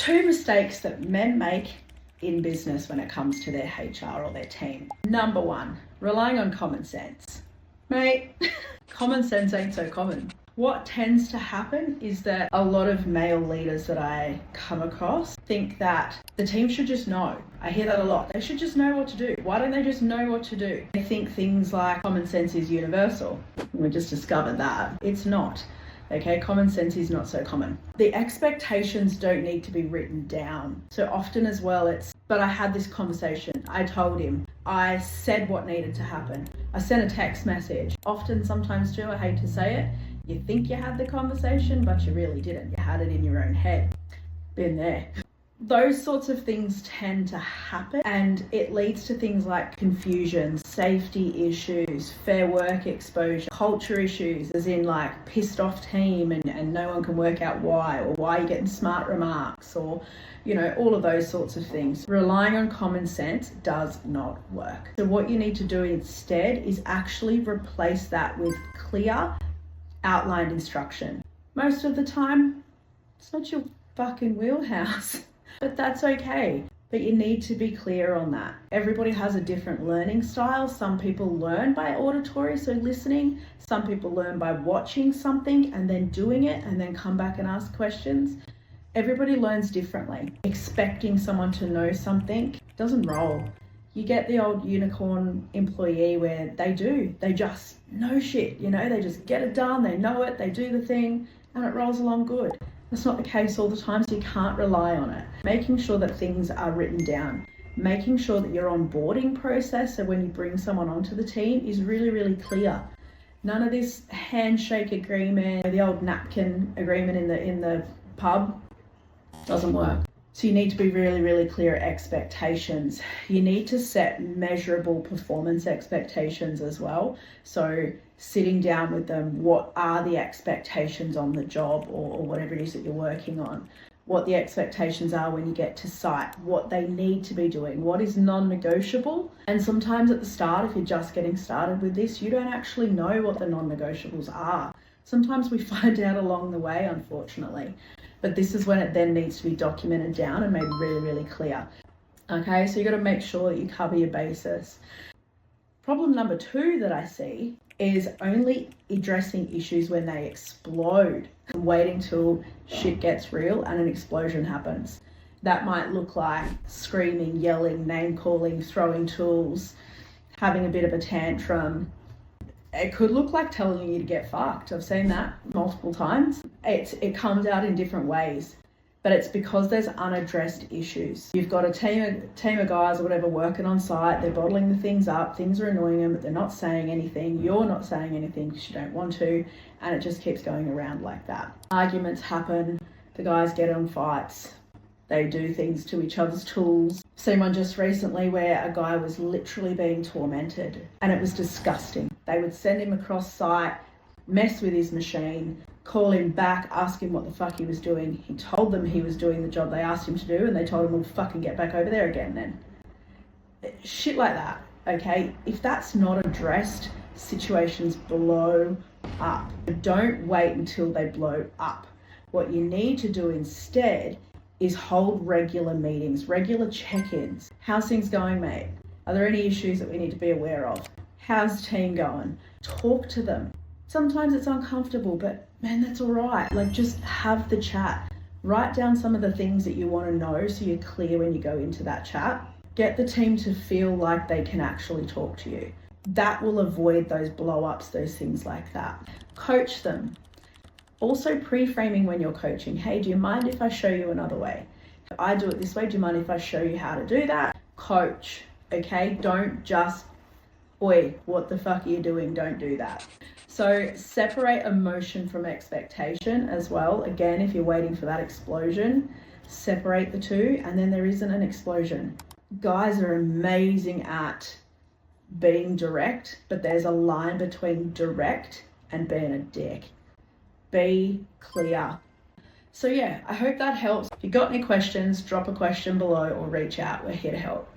Two mistakes that men make in business when it comes to their HR or their team. Number one, relying on common sense. Mate, common sense ain't so common. What tends to happen is that a lot of male leaders that I come across think that the team should just know. I hear that a lot. They should just know what to do. Why don't they just know what to do? They think things like common sense is universal. We just discovered that. It's not. Okay, common sense is not so common. The expectations don't need to be written down. So often as well, but I had this conversation. I told him, I said what needed to happen. I sent a text message. Often, sometimes too, I hate to say it, you think you had the conversation, but you really didn't. You had it in your own head. Been there. Those sorts of things tend to happen, and it leads to things like confusion, safety issues, fair work exposure, culture issues, as in like pissed off team and no one can work out why, or why you're getting smart remarks, or all of those sorts of things. Relying on common sense does not work. So what you need to do instead is actually replace that with clear, outlined instruction. Most of the time, it's not your fucking wheelhouse. But that's okay. But you need to be clear on that. Everybody has a different learning style. Some people learn by auditory, so listening. Some people learn by watching something and then doing it and then come back and ask questions. Everybody learns differently. Expecting someone to know something doesn't roll. You get the old unicorn employee where they just know shit, they just get it done, they know it, they do the thing, and it rolls along good. That's not the case all the time, so you can't rely on it. Making sure that things are written down, making sure that your onboarding process, so when you bring someone onto the team, is really, really clear. None of this handshake agreement, the old napkin agreement in the pub, doesn't work. So you need to be really, really clear expectations. You need to set measurable performance expectations as well. So sitting down with them, what are the expectations on the job or whatever it is that you're working on? What the expectations are when you get to site, what they need to be doing, what is non-negotiable. And sometimes at the start, if you're just getting started with this, you don't actually know what the non-negotiables are. Sometimes we find out along the way, unfortunately. But this is when it then needs to be documented down and made really, really clear. Okay, so you got to make sure that you cover your bases. Problem number two that I see is only addressing issues when they explode, and waiting till shit gets real and an explosion happens. That might look like screaming, yelling, name calling, throwing tools, having a bit of a tantrum. It could look like telling you to get fucked. I've seen that multiple times. It comes out in different ways, but it's because there's unaddressed issues. You've got a team of guys or whatever working on site. They're bottling the things up. Things are annoying them, but they're not saying anything. You're not saying anything because you don't want to, and it just keeps going around like that. Arguments happen. The guys get on fights. They do things to each other's tools. Seen one just recently where a guy was literally being tormented, and it was disgusting. They would send him across site, mess with his machine, call him back, ask him what the fuck he was doing. He told them he was doing the job they asked him to do, and they told him, well, fucking get back over there again then. Shit like that, okay? If that's not addressed, situations blow up. Don't wait until they blow up. What you need to do instead is hold regular meetings, regular check-ins. How's things going, mate? Are there any issues that we need to be aware of? How's the team going? Talk to them. Sometimes it's uncomfortable, but man, that's all right. Just have the chat. Write down some of the things that you want to know so you're clear when you go into that chat. Get the team to feel like they can actually talk to you. That will avoid those blow-ups, those things like that. Coach them. Also pre-framing when you're coaching. Hey, do you mind if I show you another way? If I do it this way, do you mind if I show you how to do that? Coach, okay? Don't just, oi, what the fuck are you doing? Don't do that. So separate emotion from expectation as well. Again, if you're waiting for that explosion, separate the two, and then there isn't an explosion. Guys are amazing at being direct, but there's a line between direct and being a dick. Be clear. So yeah, I hope that helps. If you've got any questions, drop a question below or reach out. We're here to help.